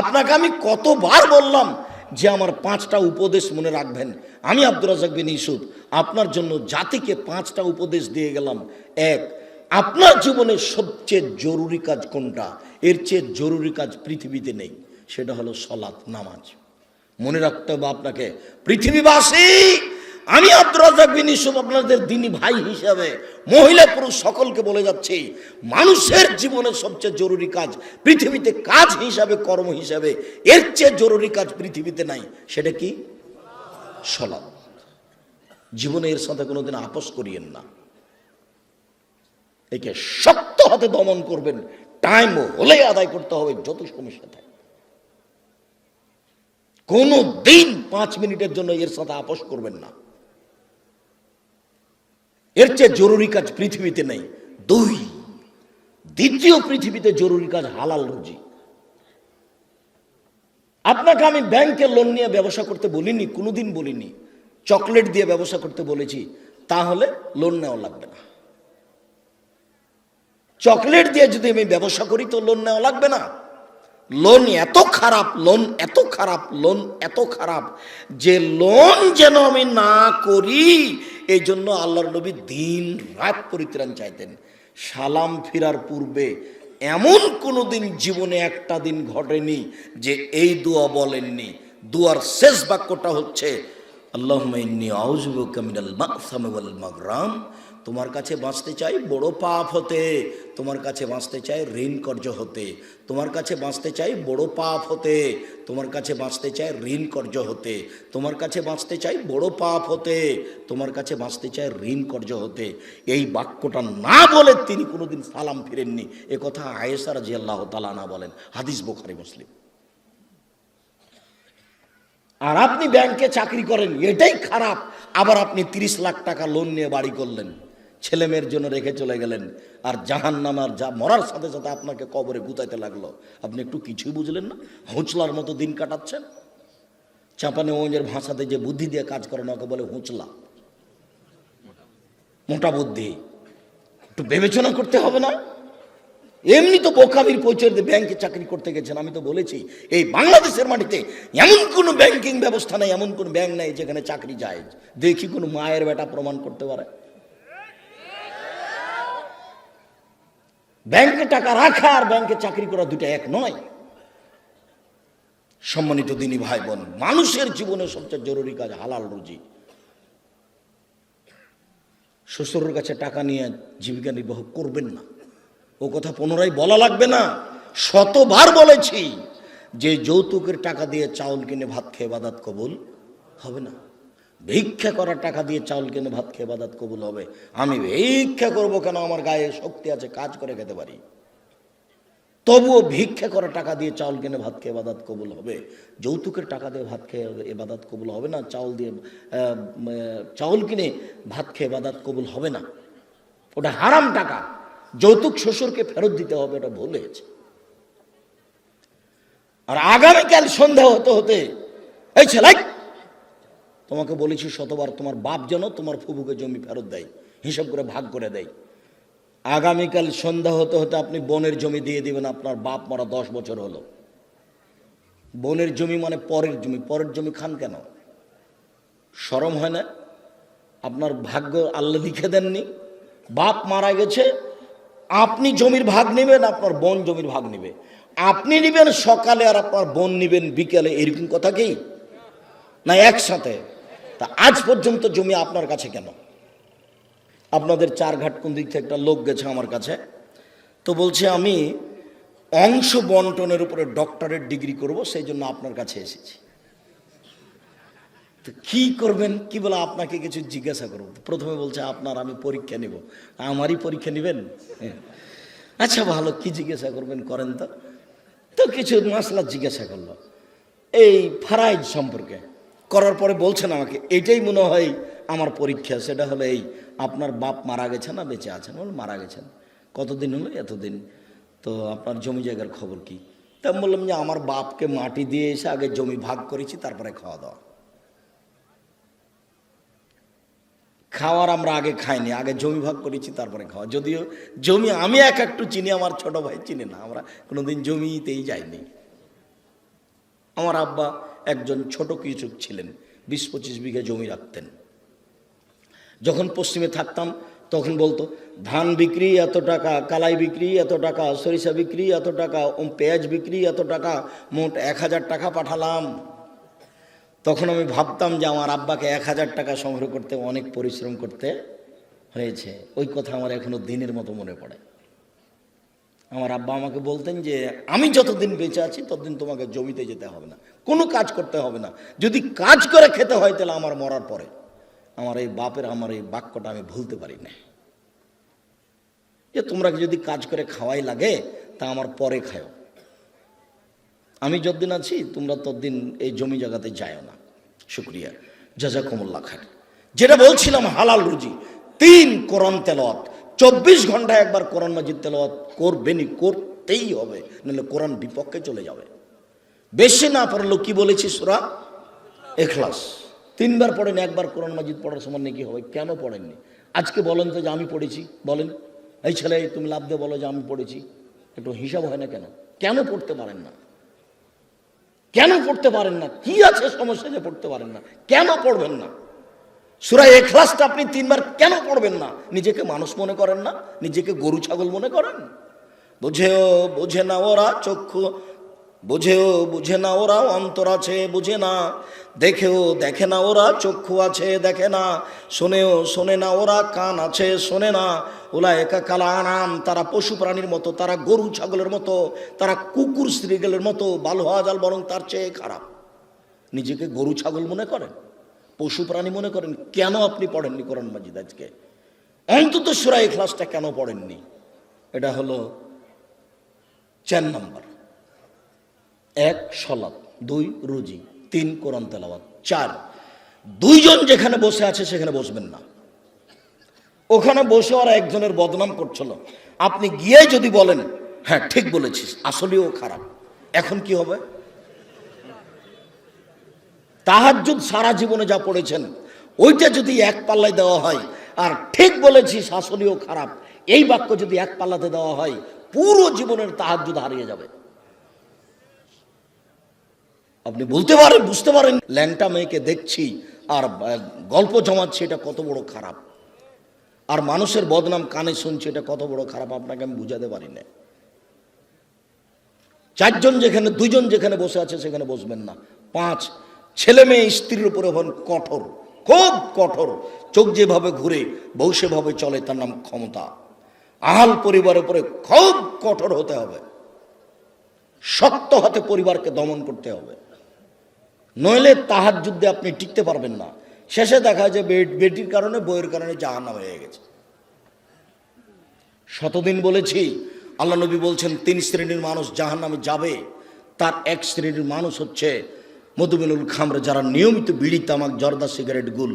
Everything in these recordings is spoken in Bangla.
আপনাকে আমি কতবার বললাম যে আমার 5টা উপদেশ মনে রাখবেন। আমি আব্দুর রাজ্জাক বিন ইউসুফ আপনার জন্য জাতিকে 5টা উপদেশ দিয়ে গেলাম। এক, আপনার জীবনের সবচেয়ে জরুরি কাজ কোনটা? এর চেয়ে জরুরি কাজ পৃথিবীতে নেই, সেটা হলো সালাত, নামাজ। মনে রাখতে হবে আপনাকে। পৃথিবীবাসী, আমি আব্দুর রাজ্জাক বিন ইউসুফ আপনাদের দ্বীনি ভাই হিসাবে মহিলা পুরুষ সকলকে বলে যাচ্ছি, মানুষের জীবনের সবচেয়ে জরুরি কাজ পৃথিবীতে, কাজ হিসাবে, কর্ম হিসাবে এর চেয়ে জরুরি কাজ পৃথিবীতে নাই। সেটা কি? সালাত। জীবনে এর সাথে কোনোদিন আপোষ করিয়েন না। একে শক্ত হাতে দমন করবেন, টাইম হলে আদায় করতে হবে, যত সমস্যা থাকে। কোনো দিন 5 মিনিটের জন্য এর সাথে আপোষ করবেন না। এর চেয়ে জরুরি কাজ পৃথিবীতে নেই। 2, দ্বিতীয় পৃথিবীতে জরুরি কাজ হালাল রুজি। আপনাকে আমি ব্যাংকে লোন নিয়ে ব্যবসা করতে বলিনি, কোনোদিন বলিনি। চকলেট দিয়ে ব্যবসা করতে বলেছি, তাহলে লোন নেওয়া লাগবে না। চকলেট দিয়ে যদি আমি ব্যবসা করি তো লোন নেওয়া লাগবে না। লোন এত খারাপ, লোন এত খারাপ, লোন এত খারাপ যে লোন যেন আমি না করি, এই জন্য আল্লাহর নবী দিন রাত পরিত্রাণ চাইতেন। সালাম ফিরার পূর্বে এমন কোনো দিন জীবনে একটা দিন ঘটেনি যে এই দোয়া বলেননি। দোয়ার শেষ বাক্যটা হচ্ছে আল্লাহুম্মা ইন্নী আউযু বিকা মিনাল মা'সামি ওয়াল মাগরাম। তোমার কাছে বাঁচতে চাই বড় পাপ হতে, তোমার কাছে বাঁচতে চাই ঋণ কর্য হতে, তোমার কাছে বাঁচতে চাই বড় পাপ হতে, তোমার কাছে বাঁচতে চাই ঋণ কর্য হতে, তোমার কাছে বাঁচতে চাই বড় পাপ হতে, তোমার কাছে বাঁচতে চাই ঋণ কর্য হতে। এই বাক্যটা না বলে তিনি কোনোদিন সালাম ফিরেননি। এ কথা আয়েশা রাদিয়াল্লাহু তাআলা আনহা বলেন, হাদিস বুখারী মুসলিম। আর আপনি ব্যাংকে চাকরি করেন, এটাই খারাপ। আবার আপনি 30 লাখ টাকা লোন নিয়ে বাড়ি করলেন, ছেলে মেয়ের জন্য রেখে চলে গেলেন, আর জাহান্নামার যা মরার সাথে সাথে আপনাকে কবরে গুতাইতে লাগলো। আপনি একটু কিছুই বুঝলেন না, হুঁচলার মতো দিন কাটাচ্ছেন। চাঁপানেগঞ্জের ভাষাতে যে বুদ্ধি দিয়ে কাজ করে না, ওকে বলে হুঁচলা, মোটা বুদ্ধি। একটু বিবেচনা করতে হবে না? এমনি তো বোকামির পরিচয় দিয়ে ব্যাংকে চাকরি করতে গেছেন। আমি তো বলেছি এই বাংলাদেশের মাটিতে এমন কোনো ব্যাংকিং ব্যবস্থা নেই, এমন কোনো ব্যাংক নেই যেখানে চাকরি যায়। দেখি কোনো মায়ের বেটা প্রমাণ করতে পারে। ব্যাংকে টাকা রাখা আর ব্যাংকে চাকরি করা দুটো এক নয়। সম্মানিত দিনী ভাই বোন, মানুষের জীবনে সবচেয়ে জরুরি কাজ হালাল রুজি। শ্বশুরের কাছে টাকা নিয়ে জীবিকা নির্বাহ করবেন না, ও কথা পুনরায় বলা লাগবে না। শতবার বলেছি যে যৌতুকের টাকা দিয়ে চাউল কিনে ভাত খেয়ে ইবাদত কবুল হবে না। ভিক্ষা করার টাকা দিয়ে চাউল কিনে ভাত খেয়ে ইবাদত কবুল হবে। আমি ভিক্ষা করব কেন? আমার গায়ে শক্তি আছে, কাজ করে খেতে পারি। তবুও ভিক্ষা করার টাকা দিয়ে চাউল কিনে ভাত খেয়ে ইবাদত কবুল হবে। যৌতুকের টাকা দিয়ে ভাত খেয়ে ইবাদত কবুল হবে না। চাউল কিনে ভাত খেয়ে ইবাদত কবুল হবে না। ওটা হারাম টাকা। যৌতুক শ্বশুরকে ফেরত দিতে হবে, এটা ভুল হয়েছে। আর আগামীকাল সন্ধ্যা হতে হতে, এই ছেলে, তোমাকে বলেছি শতবার, তোমার বাপ যেন তোমার ফুফুকে জমি ফেরত দেয়, হিসাব করে ভাগ করে দেয়। আগামীকাল সন্ধ্যা হতে হতে আপনি বোনের জমি দিয়ে দিবেন। আপনার বাপ মরা 10 বছর হলো। বোনের জমি মানে পরের জমি। পরের জমি খান কেন? শরম হয় না? আপনার ভাগ্য আল্লাহ লিখে দেননি? বাপ মারা গেছে, আপনি জমির ভাগ নেবেন, আপনার বোন জমির ভাগ নেবে। আপনি নেবেন সকালে আর আপনার বোন নেবেন বিকেলে, এরকম কথা কি না? একসাথে। তা আজ পর্যন্ত জমি আপনার কাছে কেন? আপনাদের 4 ঘাট কোন দিক থেকে একটা লোক গেছে আমার কাছে, তো বলছে আমি অংশ বন্টনের উপরে ডক্টরেট ডিগ্রি করব, সেই জন্য আপনার কাছে এসেছি। তো কি করবেন? কি বলে আপনাকে কিছু জিজ্ঞাসা করব। প্রথমে বলছে আপনার আমি পরীক্ষা নিব। আমারই পরীক্ষা নেবেন? আচ্ছা ভালো, কি জিজ্ঞাসা করবেন করেন তো। তো কিছু মাসলা জিজ্ঞাসা করলো এই ফারাইজ সম্পর্কে। করার পরে বলছেন আমাকে এটাই মনে হয় আমার পরীক্ষা। সেটা হলো এই, আপনার বাপ মারা গেছে না বেঁচে আছেন? বলে মারা গেছেন। কতদিন হলো? এতদিন। তো আপনার জমি জায়গার খবর কি? তা আমি বললাম যে আমার বাপকে মাটি দিয়ে এসে আগে জমি ভাগ করেছি, তারপরে খাওয়া দাওয়া। খাওয়ার আমরা আগে খাইনি, আগে জমি ভাগ করেছি তারপরে খাওয়া। যদিও জমি আমি একটু চিনি, আমার ছোট ভাই চিনি না। আমরা কোনোদিন জমিতেই যাইনি। আমার আব্বা একজন ছোট কৃষক ছিলেন, 20-25 বিঘা জমি রাখতেন। যখন পশ্চিমে থাকতাম তখন বলতো ধান বিক্রি এত টাকা, কালাই বিক্রি এত টাকা, সরিষা বিক্রি এত টাকা, পেঁয়াজ বিক্রি এত টাকা, মোট 1000 টাকা পাঠালাম। তখন আমি ভাবতাম যে আমার আব্বাকে 1000 টাকা সংগ্রহ করতে অনেক পরিশ্রম করতে হয়েছে। ওই কথা আমার এখনো দিনের মতো মনে পড়ে। আমার আব্বা আমাকে বলতেন যে আমি যতদিন বেঁচে আছি ততদিন তোমাকে জমিতে যেতে হবে না, কোনো কাজ করতে হবে না, যদি কাজ করে খেতে হয় তাহলে আমার মরার পরে। আমার এই বাপের আমার এই বাক্যটা আমি ভুলতে পারি না, যে তোমরা যদি কাজ করে খাওয়াই লাগে তা আমার পরে খাও, আমি যতদিন আছি তোমরা ততদিন এই জমি জায়গাতে যাও না। শুক্রিয়া, জাযাকুমুল্লাহ খায়র। যেটা বলছিলাম হালাল রুজি, 3 কোরআন তেলাওয়াত, 24 ঘন্টায় একবার কোরআন মাজিদ তেলাওয়াত করবেনই, করতেই হবে, নাহলে কোরআন বিপক্ষে চলে যাবে। বেশি না পড়লেও কি বলেছি সূরা ইখলাস 3 বার পড়েন, একবার কোরআন মাজিদ পড়ার সময় নাকি হবে। কেন পড়েননি আজকে বলেন তো যে আমি পড়েছি? বলেন, এই ছেলে তুমি লাভ দিয়ে বলো যে আমি পড়েছি, একটু হিসাব হয় না কেন? কেন পড়তে পারেন না? কেন পড়তে পারেন না? কি আছে সমস্যা যে পড়তে পারেন না? কেন পড়বেন না? সূরা ইখলাসটা আপনি 3 বার কেন পড়বেন না? নিজেকে মানুষ মনে করেন না? নিজেকে গরু ছাগল মনে করেন? বুঝেও বুঝে না ওরা চক্ষু, বুঝেও বুঝে না ওরা অন্তর আছে বুঝে না, দেখেও দেখে না ওরা চক্ষু আছে দেখে না, শোনেও শোনে না ওরা কান আছে শোনে না। উলায়েকা কাল আনাম, তারা পশু প্রাণীর মতো, তারা গরু ছাগলের মতো, তারা কুকুর শ্রীগলের মতো, বাল হওয়া জাল বরং তার চেয়ে খারাপ। নিজেকে গরু ছাগল মনে করেন, পশু প্রাণী মনে করেন? কেন আপনি পড়েননি কোরআন মাজিদ আজকে? অন্তত সূরা ইখলাসটা কেন পড়েননি? এটা হলো 4 নম্বর। 1 সালাত, 2 রুজি, 3 কোরআন তেলাওয়াত, 4 দুইজন যেখানে বসে আছে সেখানে বসবেন না। ওখানে বসে ওরা একজনের বদনাম করছিল, আপনি গিয়ে যদি বলেন হ্যাঁ ঠিক বলেছিস, আসলেও খারাপ, এখন কি হবে? তাহাজ্জুদ সারা জীবনে যা পড়েছেন ওইটা যদি এক পাল্লায় দেওয়া হয়, আর ঠিক বলেছিস আসলেও খারাপ এই বাক্য যদি এক পাল্লাতে দেওয়া হয়, পুরো জীবনের তাহাজ্জুদ হারিয়ে যাবে। আপনি বলতে পারেন, বুঝতে পারেন ল্যাংটা মেয়েকে দেখছি আর গল্প জমাচ্ছি, এটা কত বড় খারাপ, আর মানুষের বদনাম কানে শুনছি, এটা কত বড় খারাপ, আপনাকে আমি বুঝাতে পারি না। 4 জন যেখানে, 2 জন যেখানে বসে আছে সেখানে বসবেন না। 5 ছেলে মেয়ে স্ত্রীর উপরে হন কঠোর, খুব কঠোর, চোখ যেভাবে ঘুরে বউ সেভাবে চলে, তার নাম ক্ষমতা। আহাল পরিবারের উপরে খুব কঠোর হতে হবে, শক্ত হাতে পরিবারকে দমন করতে হবে, নইলে তাহাজ্জুদে আপনি টিকতে পারবেন না। শেষে দেখা যায় বেটির কারণে বইয়ের কারণে জাহান্নাম হয়ে গেছে। শতদিন বলেছি, আল্লাহ নবী বলছেন 3 শ্রেণীর মানুষ জাহান্নামে যাবে। তার 1 শ্রেণীর মানুষ হচ্ছে মধুমিনুল খামর, যারা নিয়মিত বিড়ি তামাক জর্দা সিগারেট গুল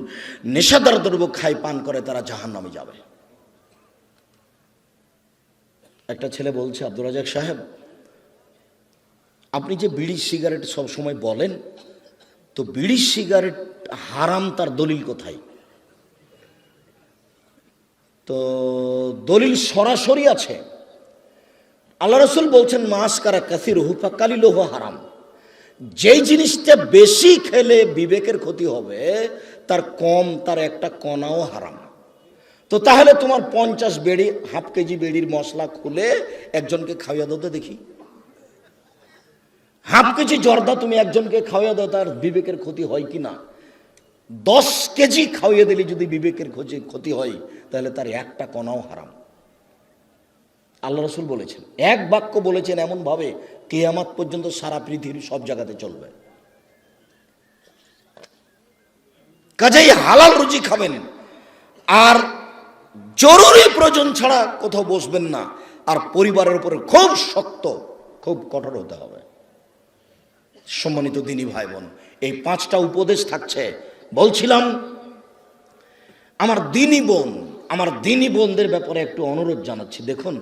নেশাদার দ্রব্য খায় পান করে, তারা জাহান্নামে যাবে। একটা ছেলে বলছে, আব্দুর রাজাক সাহেব আপনি যে বিড়ি সিগারেট সব সময় বলেন, তো বিড়ি সিগারেট হারাম তার দলিল কোথায়? তো দলিল সরাসরি আছে, আল্লাহ রাসূল বলছেন মাস কারা কাসিরহু ফাকালিলুহু হারাম। যেই জিনিসটা বেশি খেলে বিবেকের ক্ষতি হবে, তার কম, তার একটা কণাও হারাম। তো তাহলে তোমার 50 বেড়ি, হাফ কেজি বেড়ির মশলা খুলে একজনকে খাওয়াইয়া দাও দেখি। হাফ কেজি জর্দা তুমি একজনকে খাওয়াইয়া দাও, তার বিবেকের ক্ষতি হয় কি না? 10 কেজি খাওয়াইয়া দিলে যদি বিবেকের ক্ষতি হয়, তাহলে তার একটা কণাও হারাম। আল্লাহ রাসূল বলেছেন, এক বাক্য বলেছেন এমন ভাবে কিয়ামত পর্যন্ত সারা পৃথিবীর সব জায়গাতে চলবে। কাজেই হালাল রুজি খাবেন, আর জরুরি প্রয়োজন ছাড়া কোথাও বসবেন না, আর পরিবারের উপরে খুব শক্ত, খুব কঠোর হতে হবে। সম্মানিত দিনী ভাই বোন, এই 5টা উপদেশ থাকছে। বলছিলাম আমার দিনী বোনদের ব্যাপারে একটু অনুরোধ জানাচ্ছি। দেখুন,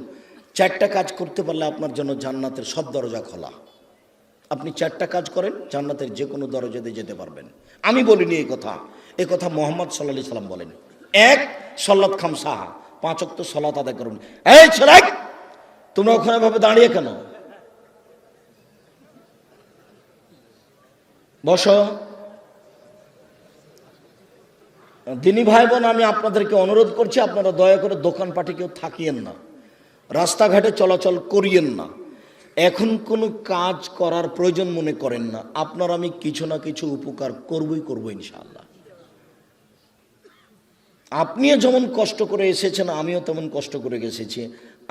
4টা কাজ করতে পারলে আপনার জন্য জান্নাতের সব দরজা খোলা। আপনি 4টা কাজ করেন, জান্নাতের যে কোনো দরজাতে যেতে পারবেন। আমি বলিনি এই কথা মুহাম্মদ সাল্লাল্লাহু আলাইহি সাল্লাম বলেন। 1 সলাত খামসাহা, 5 ওয়াক্ত সালাত আদায় করুন। এই ছেলে, তোমরা ওখানে ভাবে দাঁড়িয়ে কেন? বসো। দিনী ভাই বোন, আমি আপনাদেরকে অনুরোধ করছি, আপনারা দয়া করে দোকানপাটে কেউ থাকিয়েন না, রাস্তাঘাটে চলাচল করিয়েন না, এখন কোনো কাজ করার প্রয়োজন মনে করেন না। আপনার আমি কিছু না কিছু উপকার করবো ইনশাআল্লাহ। আপনিও যেমন কষ্ট করে এসেছেন, আমিও তেমন কষ্ট করে এসেছি।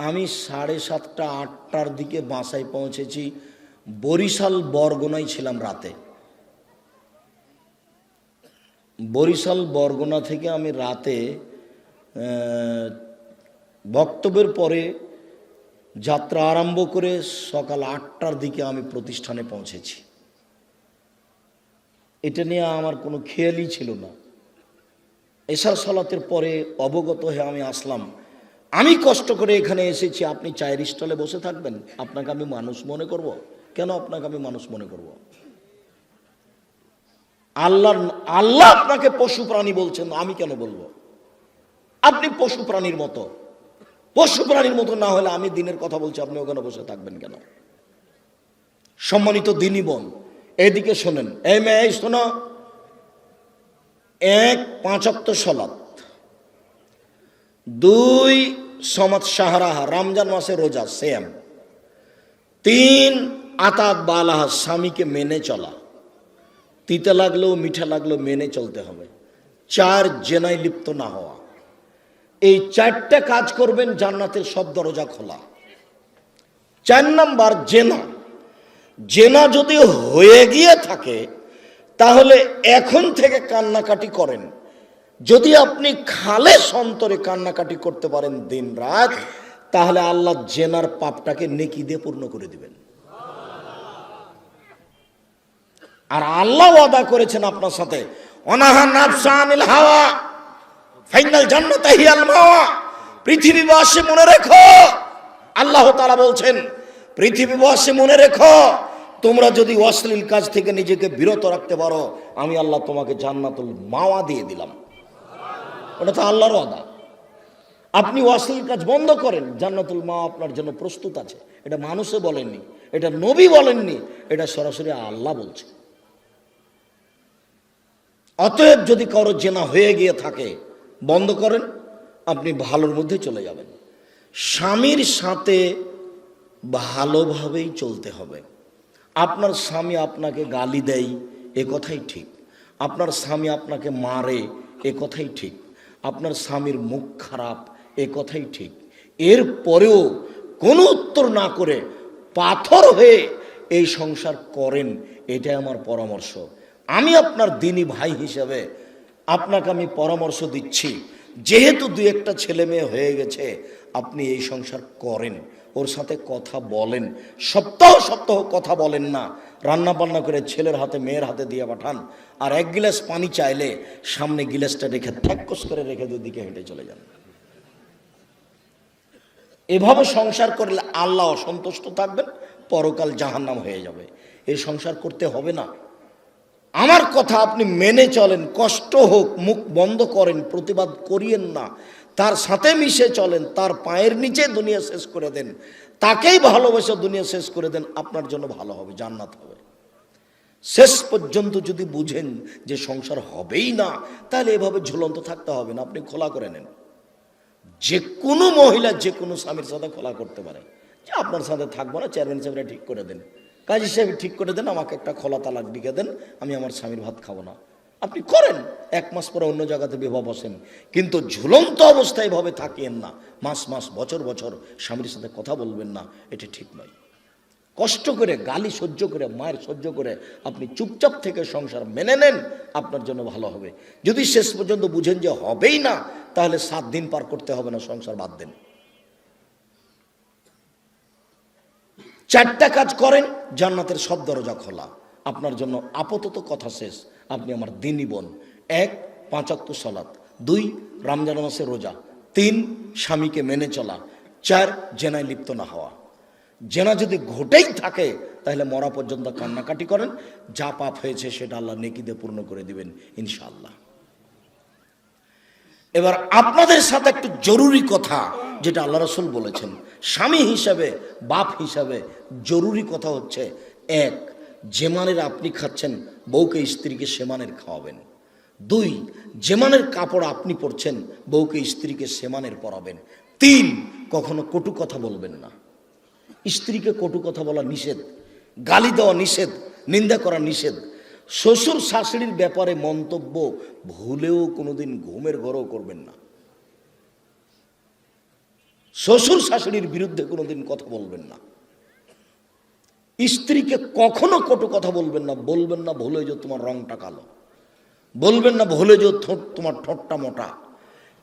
আমি 7:30 8টার দিকে বাসায় পৌঁছেছি। বরিশাল বরগুনায় ছিলাম রাতে। বরিশাল বরগুনা থেকে আমি রাতে বক্তব্যের পরে যাত্রা আরম্ভ করে সকাল 8টার দিকে আমি প্রতিষ্ঠানে পৌঁছেছি। এটা নিয়ে আমার কোনো খেয়ালই ছিল না। এশার সালাতের পরে অবগত হয়ে আমি আসলাম। আমি কষ্ট করে এখানে এসেছি, আপনি চায়ের স্টলে বসে থাকবেন? আপনাকে আমি মানুষ মনে করব? কেন আপনাকে আমি মানুষ মনে করব? আল্লাহ আপনাকে পশু প্রাণী বলছেন, আমি কেন বলবো? আপনি পশু প্রাণীর মতো। পশু প্রাণীর মতো না হলে আমি দিনের কথা বলছি, আপনি ওখানে বসে থাকবেন কেন? সম্মানিত দিনী বোন, এদিকে শোনেন। এই মেয়ে শোনো, 1 5 ওয়াক্ত সালাত, 2 সমাত শাহরাহা, রমজান মাসে রোজা সেম, 3 আতাত বালাহা, স্বামীকে মেনে চলা, তিতে লাগলেও মিঠা লাগলেও মেনে চলতে হবে, 4 জেনায় লিপ্ত না হওয়া। এই 4টা কাজ করবেন, জান্নাতের সব দরজা খোলা। 4 নাম্বার জেনা। জেনা যদি হয়ে গিয়ে থাকে তাহলে এখন থেকে কান্নাকাটি করেন। যদি আপনি খালেস অন্তরে কান্নাকাটি করতে পারেন দিন রাত, তাহলে আল্লাহ জেনার পাপটাকে নেকি দিয়ে পূর্ণ করে দিবেন। আর আল্লাহ ওয়াদা করেছেন আপনার সাথে, অনাহা নাফসা আনিল হাওয়া ফাইনাল জান্নাত হিয়াল মাওয়া। পৃথিবীবাসী মনে রেখো, আল্লাহ তাআলা বলছেন, পৃথিবীবাসী মনে রেখো, তোমরা যদি অশ্লীল কাজ থেকে নিজেকে বিরত রাখতে পারো, আমি আল্লাহ তোমাকে জান্নাতুল মাওয়া দিয়ে দিলাম। ওটা তো আল্লাহর ওয়াদা। আপনি অশ্লীল কাজ বন্ধ করেন, জান্নাতুল মাওয়া আপনার জন্য প্রস্তুত আছে। এটা মানুষে বলেননি, এটা নবী বলেননি, এটা সরাসরি আল্লাহ বলছে। অতএব যদি কারো জেনা হয়ে গিয়ে থাকে, বন্ধ করেন, আপনি ভালোর মধ্যে চলে যাবেন। স্বামীর সাথে ভালোভাবেই চলতে হবে। আপনার স্বামী আপনাকে গালি দেয়, এ কথাই ঠিক। আপনার স্বামী আপনাকে মারে, এ কথাই ঠিক। আপনার স্বামীর মুখ খারাপ, এ কথাই ঠিক। এর পরেও কোনো উত্তর না করে পাথর হয়ে এই সংসার করেন, এটাই আমার পরামর্শ। আমি আপনার দিনী ভাই হিসেবে আপনাকে আমি পরামর্শ দিচ্ছি, যেহেতু 2-1টা ছেলে মেয়ে হয়ে গেছে, আপনি এই সংসার করেন, ওর সাথে কথা বলেন। সপ্তাহ সপ্তাহ কথা বলেন না, রান্না বান্না করে ছেলের হাতে মেয়ের হাতে দিয়ে পাঠান। আর 1 গ্লাস পানি চাইলে সামনে গ্লাসটা রেখে ঠ্যাক্কস করে রেখে দুদিকে হেঁটে চলে যান। এভাবে সংসার করলে আল্লাহ অসন্তুষ্ট থাকবেন, পরকাল জাহান্নাম হয়ে যাবে। এই সংসার করতে হবে না। আমার কথা আপনি মেনে চলেন, কষ্ট হোক, মুখ বন্ধ করেন, প্রতিবাদ করিয়েন না, তার সাথে মিশে চলেন, তার পায়ের নিচে দুনিয়া শেষ করে দেন, তাকেই ভালোবেসে দুনিয়া শেষ করে দেন, আপনার জন্য ভালো হবে, জান্নাত হবে। শেষ পর্যন্ত যদি বুঝেন যে সংসার হবেই না, তাহলে এভাবে ঝুলন্ত থাকতে হবে না, আপনি খোলা করে নেন। যে কোনো মহিলা যে কোনো স্বামীর সাথে খোলা করতে পারে যে আপনার সাথে থাকবো না, চেয়ারম্যান সাহেবরা ঠিক করে দেন, কাজী সাহেব ঠিক করে দেন, আমাকে একটা খোলা তালাক লিখে দেন, আমি আমার স্বামীর ভাত খাবো না। আপনি করেন, 1 মাস পরে অন্য জায়গাতে বিবাহ বসেন, কিন্তু ঝুলন্ত অবস্থায় এভাবে থাকিয়েন না। মাস মাস বছর বছর স্বামীর সাথে কথা বলবেন না, এটা ঠিক নয়। কষ্ট করে, গালি সহ্য করে, মায়ের সহ্য করে আপনি চুপচাপ থেকে সংসার মেনে নেন, আপনার জন্য ভালো হবে। যদি শেষ পর্যন্ত বুঝেন যে হবেই না, তাহলে 7 দিন পার করতে হবে না, সংসার বাদ দেন। 4টা কাজ করেন, জান্নাতের সব দরজা খোলা আপনার জন্য। আপাতত কথা শেষ, আপনি আমার দিনী বোন। 1 5 ওয়াক্ত সালাত, 2 রমজান মাসে রোজা, 3 স্বামীকে মেনে চলা, 4 জেনায় লিপ্ত না হওয়া। জেনা যদি ঘটেই থাকে তাহলে মরা পর্যন্ত কান্নাকাটি করেন, যা পাপ হয়েছে সেটা আল্লাহ নেকি দিয়ে পূর্ণ করে দিবেন ইনশাআল্লাহ। এবার আপনাদের সাথে একটু জরুরি কথা, যেটা আল্লাহ রাসূল বলেছেন, স্বামী হিসাবে, বাপ হিসাবে জরুরি কথা হচ্ছে, 1 যে মানের আপনি খাচ্ছেন বউকে স্ত্রীকে সে মানের খাওয়াবেন। 2, যে মানের কাপড় আপনি পরছেন বউকে স্ত্রীকে সে মানের পরাবেন। 3, কখনো কটু কথা বলবেন না। স্ত্রীকে কটু কথা বলা নিষেধ, গালি দেওয়া নিষেধ, নিন্দা করা নিষেধ। শ্বশুর শাশুড়ির ব্যাপারে মন্তব্য ভুলেও কোনোদিন ঘুমের ঘরেও করবেন না। শ্বশুর শাশুড়ির বিরুদ্ধে কোনোদিন কথা বলবেন না। স্ত্রীকে কখনো কটু কথা বলবেন না। বলবেন না ভুলে যে তোমার রংটা কালো, বলবেন না ভুলে যে তোমার ঠোঁটটা মোটা।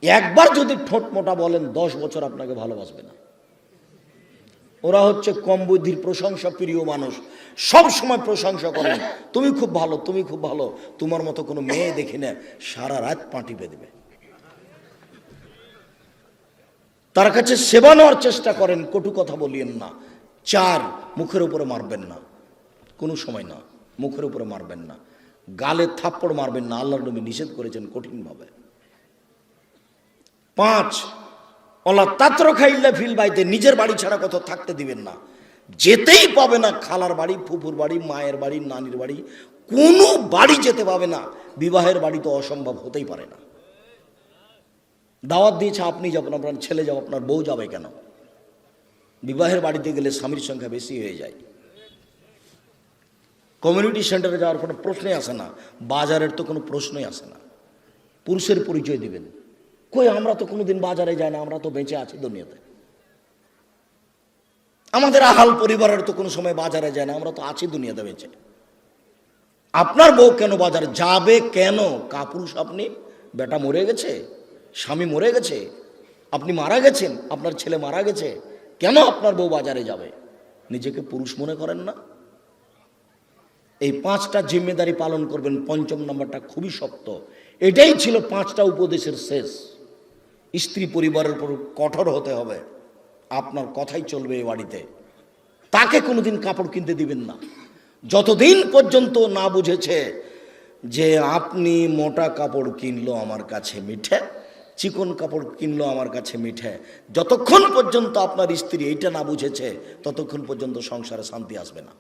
একবার যদি ঠোঁট মোটা বলেন 10 বছর আপনাকে ভালোবাসবে না। ওরা হচ্ছে কম বুদ্ধির প্রশংসা প্রিয় মানুষ, সব সময় প্রশংসা করেন, তুমি খুব ভালো, তুমি খুব ভালো, তোমার মতো কোনো মেয়ে দেখি না, সারা রাত পাঁটি বেঁধবে। তার কাছে সেবা নেওয়ার চেষ্টা করেন, কটু কথা বলিয়েন না। 4, মুখের উপরে মারবেন না, কোনো সময় না, মুখের উপরে মারবেন না। গালে থাপ্পড় মারবেন না, আল্লাহর নবী নিষেধ করেছেন কঠিনভাবে। 5, অলা তাত্র খাইল্লা ফিল বাইতে, নিজের বাড়ি ছাড়া কোথাও থাকতে দিবেন না। যেতেই পাবে না খালার বাড়ি, ফুফুর বাড়ি, মায়ের বাড়ি, নানির বাড়ি, কোনো বাড়ি যেতে পাবে না। বিবাহের বাড়ি তো অসম্ভব হতেই পারে না। দাওয়াত দিয়েছে আপনি যাবেন, আপনার ছেলে যাবে, আপনার বউ যাবে কেন? বিবাহের বাড়িতে গেলে স্বামীর সংখ্যা বেশি হয়ে যায়। কমিউনিটি সেন্টারে যাওয়ার কোনো প্রশ্নই আসে না, বাজারের তো কোনো প্রশ্নই আসে না। পুরুষের পরিচয় দিবেন, কই আমরা তো কোনোদিন বাজারে যাই না, আমরা তো বেঁচে আছি দুনিয়াতে। আমাদের আহাল পরিবারের তো কোনো সময় বাজারে যায় না, আমরা তো আছি দুনিয়াতে বেঁচে। আপনার বউ কেন বাজারে যাবে? কেন? কাপুরুষ আপনি? বেটা মরে গেছে, স্বামী মরে গেছে, আপনি মারা গেছেন, আপনার ছেলে মারা গেছে, কেন আপনার বউ বাজারে যাবে? নিজেকে পুরুষ মনে করেন না? এই 5টা জিম্মেদারি পালন করবেন। 5ম নম্বরটা খুবই শক্ত। এটাই ছিল 5টা উপদেশের শেষ। স্ত্রী পরিবারের উপর কঠোর হতে হবে, আপনার কথাই চলবে এই বাড়িতে। তাকে কোনোদিন কাপড় কিনতে দিবেন না যতদিন পর্যন্ত না বুঝেছে যে আপনি মোটা কাপড় কিনলো আমার কাছে মিঠে, চিকন কাপড় কিনলো আমার কাছে মিঠে। যতক্ষণ পর্যন্ত আপনার স্ত্রী এইটা না বুঝেছে ততক্ষণ পর্যন্ত সংসারে শান্তি আসবে না।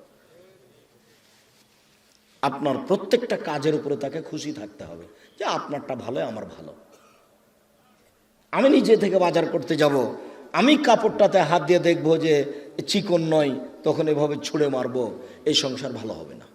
আপনার প্রত্যেকটা কাজের উপরে তাকে খুশি থাকতে হবে যে আপনারটা ভালো, আমার ভালো। আমি নিজে থেকে বাজার করতে যাব, আমি কাপড়টাতে হাত দিয়ে দেখবো যে চিকন নয়, তখন এভাবে ছুঁড়ে মারবো, এই সংসার ভালো হবে না।